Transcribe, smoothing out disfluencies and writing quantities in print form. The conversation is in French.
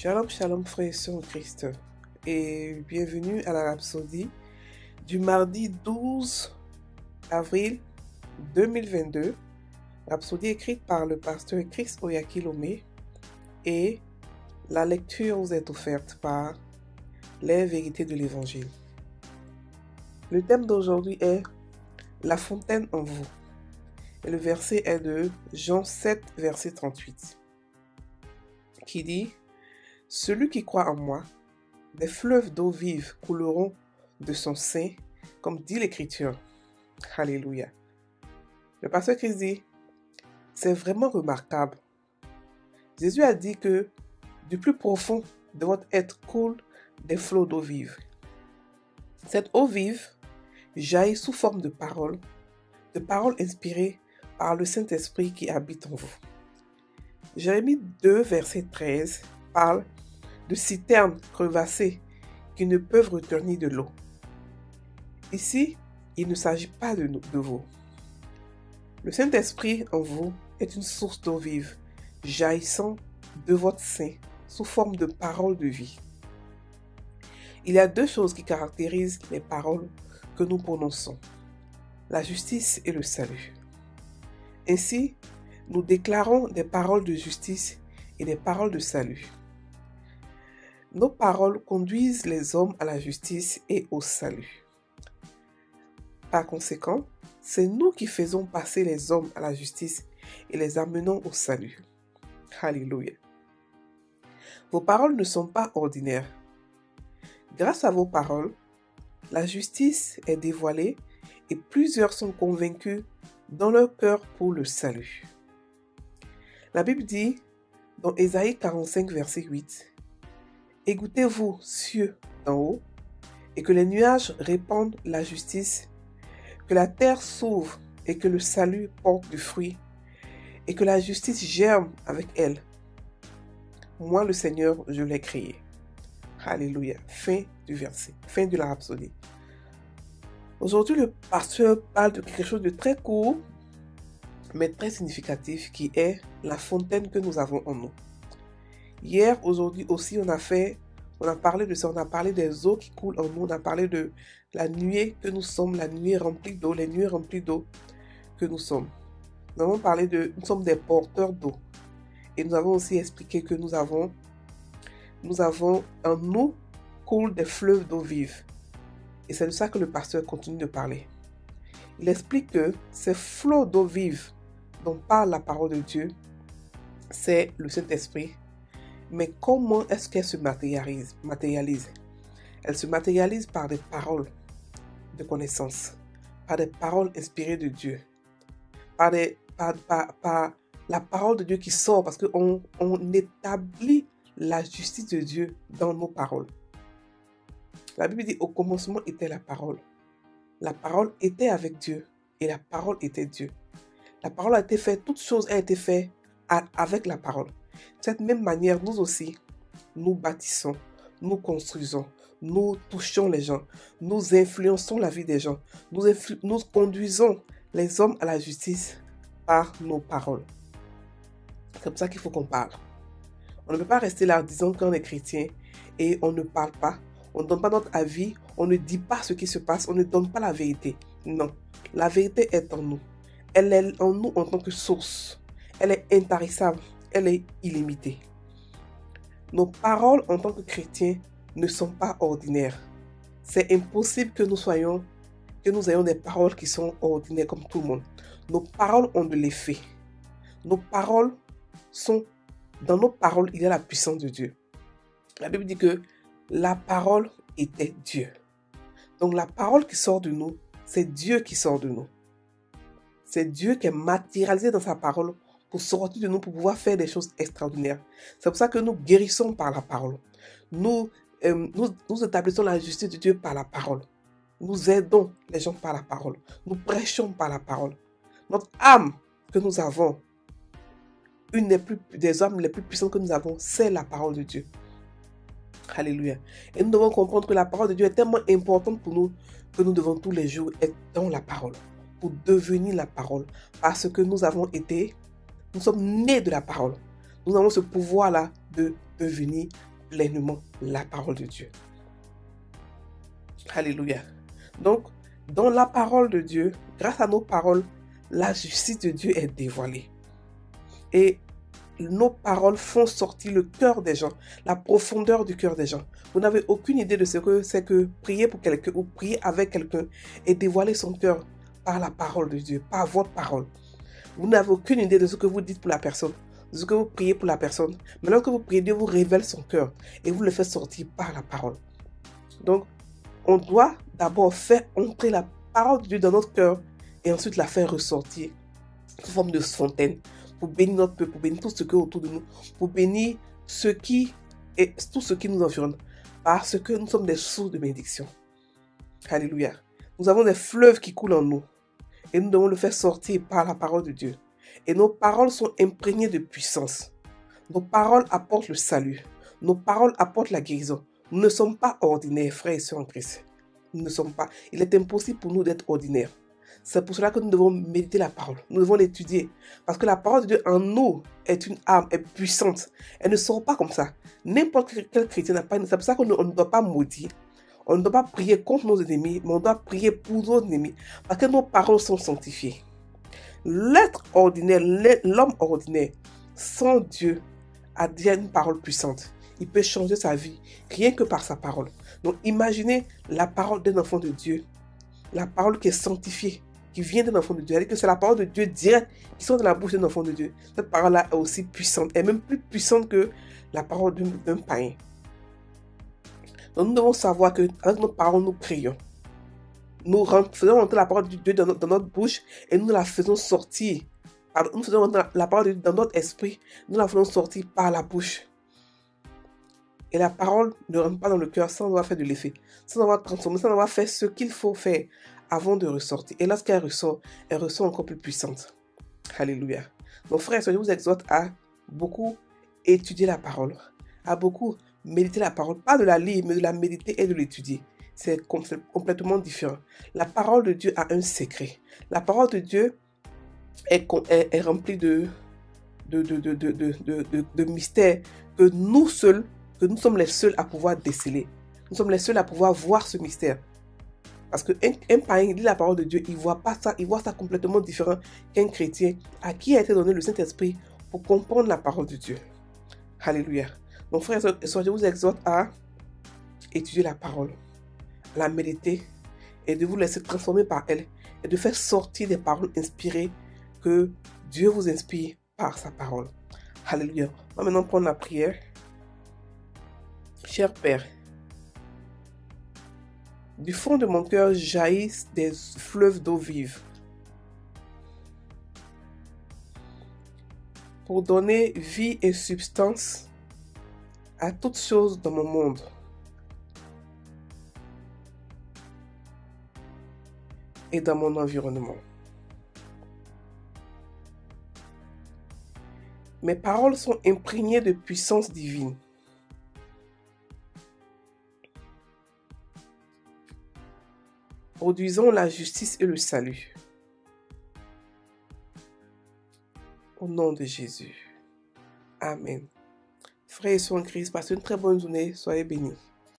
Shalom, shalom, frères et sœurs en Christ, et bienvenue à la Rhapsodie du mardi 12 avril 2022. Rhapsodie écrite par le pasteur Chris Oyakilome, et la lecture vous est offerte par les vérités de l'Évangile. Le thème d'aujourd'hui est la fontaine en vous, et le verset est de Jean 7, verset 38, qui dit: celui qui croit en moi, des fleuves d'eau vive couleront de son sein, comme dit l'Écriture. Alléluia. Le pasteur Christ dit, c'est vraiment remarquable. Jésus a dit que du plus profond de votre être coulent des flots d'eau vive. Cette eau vive jaillit sous forme de paroles inspirées par le Saint-Esprit qui habite en vous. Jérémie 2, verset 13 parle de citernes crevassées qui ne peuvent retenir de l'eau. Ici, il ne s'agit pas de vous. Le Saint-Esprit en vous est une source d'eau vive, jaillissant de votre sein sous forme de paroles de vie. Il y a deux choses qui caractérisent les paroles que nous prononçons: la justice et le salut. Ainsi, nous déclarons des paroles de justice et des paroles de salut. Nos paroles conduisent les hommes à la justice et au salut. Par conséquent, c'est nous qui faisons passer les hommes à la justice et les amenons au salut. Alléluia. Vos paroles ne sont pas ordinaires. Grâce à vos paroles, la justice est dévoilée et plusieurs sont convaincus dans leur cœur pour le salut. La Bible dit dans Ésaïe 45, verset 8, « Écoutez-vous, cieux d'en haut, et que les nuages répandent la justice, que la terre s'ouvre et que le salut porte du fruit, et que la justice germe avec elle. Moi, le Seigneur, je l'ai créé. » Alléluia. Fin du verset, fin de la rhapsodie. Aujourd'hui, le pasteur parle de quelque chose de très court, mais très significatif, qui est la fontaine que nous avons en nous. Hier, aujourd'hui aussi, on a parlé de ça, on a parlé des eaux qui coulent en nous, on a parlé de la nuée que nous sommes, la nuée remplie d'eau, les nuées remplies d'eau que nous sommes. Nous avons parlé nous sommes des porteurs d'eau. Et nous avons aussi expliqué que nous avons en nous coulent des fleuves d'eau vive. Et c'est de ça que le pasteur continue de parler. Il explique que ces flots d'eau vive dont parle la parole de Dieu, c'est le Saint-Esprit. Mais comment est-ce qu'elle se matérialise? Elle se matérialise par des paroles de connaissance, par des paroles inspirées de Dieu, par la parole de Dieu qui sort, parce qu'on établit la justice de Dieu dans nos paroles. La Bible dit, au commencement était la parole. La parole était avec Dieu et la parole était Dieu. La parole a été faite, toute chose a été faite avec la parole. De cette même manière, nous aussi, nous bâtissons, nous construisons, nous touchons les gens, nous influençons la vie des gens, nous conduisons les hommes à la justice par nos paroles. C'est comme ça qu'il faut qu'on parle. On ne peut pas rester là en disant qu'on est chrétien et on ne parle pas, on ne donne pas notre avis, on ne dit pas ce qui se passe, on ne donne pas la vérité. Non, la vérité est en nous. Elle est en nous en tant que source. Elle est intarissable. Elle est illimitée. Nos paroles en tant que chrétiens ne sont pas ordinaires. C'est impossible que nous ayons des paroles qui sont ordinaires comme tout le monde. Nos paroles ont de l'effet. Dans nos paroles, il y a la puissance de Dieu. La Bible dit que la parole était Dieu. Donc la parole qui sort de nous, c'est Dieu qui sort de nous. C'est Dieu qui est matérialisé dans sa parole pour sortir de nous, pour pouvoir faire des choses extraordinaires. C'est pour ça que nous guérissons par la parole. Nous établissons la justice de Dieu par la parole. Nous aidons les gens par la parole. Nous prêchons par la parole. Notre âme que nous avons, une des âmes les plus puissantes que nous avons, c'est la parole de Dieu. Alléluia. Et nous devons comprendre que la parole de Dieu est tellement importante pour nous que nous devons tous les jours être dans la parole, pour devenir la parole. Parce que nous sommes nés de la parole. Nous avons ce pouvoir-là de devenir pleinement la parole de Dieu. Alléluia. Donc, dans la parole de Dieu, grâce à nos paroles, la justice de Dieu est dévoilée. Et nos paroles font sortir le cœur des gens, la profondeur du cœur des gens. Vous n'avez aucune idée de ce que c'est que prier pour quelqu'un ou prier avec quelqu'un et dévoiler son cœur par la parole de Dieu, par votre parole. Vous n'avez aucune idée de ce que vous dites pour la personne, de ce que vous priez pour la personne. Mais lorsque vous priez, Dieu vous révèle son cœur et vous le faites sortir par la parole. Donc, on doit d'abord faire entrer la parole de Dieu dans notre cœur et ensuite la faire ressortir sous forme de fontaine pour bénir notre peuple, pour bénir tout ce qui est autour de nous, pour bénir tout ce qui nous environne, parce que nous sommes des sources de bénédiction. Alléluia. Nous avons des fleuves qui coulent en nous et nous devons le faire sortir par la parole de Dieu. Et nos paroles sont imprégnées de puissance. Nos paroles apportent le salut. Nos paroles apportent la guérison. Nous ne sommes pas ordinaires, frères et sœurs en Christ. Nous ne sommes pas. Il est impossible pour nous d'être ordinaires. C'est pour cela que nous devons méditer la parole. Nous devons l'étudier. Parce que la parole de Dieu en nous est une arme, est puissante. Elle ne sort pas comme ça. N'importe quel chrétien n'a pas une... C'est pour ça qu'on ne doit pas maudire. On ne doit pas prier contre nos ennemis, mais on doit prier pour nos ennemis. Parce que nos paroles sont sanctifiées. L'être ordinaire, l'homme ordinaire, sans Dieu, a déjà une parole puissante. Il peut changer sa vie rien que par sa parole. Donc imaginez la parole d'un enfant de Dieu. La parole qui est sanctifiée, qui vient d'un enfant de Dieu. C'est-à-dire que c'est la parole de Dieu directe qui sort de la bouche d'un enfant de Dieu. Cette parole-là est aussi puissante, et même plus puissante que la parole d'un païen. Donc nous devons savoir qu'avec nos paroles, nous prions. Nous faisons entrer la parole de Dieu dans notre bouche et nous la faisons sortir. Nous faisons entrer la parole de Dieu dans notre esprit. Nous la faisons sortir par la bouche. Et la parole ne rentre pas dans le cœur sans avoir fait de l'effet, sans avoir transformé, sans avoir fait ce qu'il faut faire avant de ressortir. Et lorsqu'elle ressort encore plus puissante. Alléluia. Donc frères et sœurs, je vous exhorte à beaucoup étudier la parole, à beaucoup méditer la parole, pas de la lire, mais de la méditer et de l'étudier. C'est complètement différent. La parole de Dieu a un secret. La parole de Dieu est remplie de mystères que nous sommes les seuls à pouvoir déceler. Nous sommes les seuls à pouvoir voir ce mystère. Parce qu'un païen lit la parole de Dieu, il ne voit pas ça, il voit ça complètement différent qu'un chrétien à qui a été donné le Saint-Esprit pour comprendre la parole de Dieu. Alléluia. Donc frères et sœurs, je vous exhorte à étudier la parole, à la méditer et de vous laisser transformer par elle et de faire sortir des paroles inspirées que Dieu vous inspire par sa parole. Alléluia. On va maintenant prendre la prière. Cher Père, du fond de mon cœur jaillissent des fleuves d'eau vive pour donner vie et substance à toutes choses dans mon monde. Et dans mon environnement. Mes paroles sont imprégnées de puissance divine. Produisons la justice et le salut. Au nom de Jésus. Amen. Frères et sœurs en Christ, passez une très bonne journée. Soyez bénis.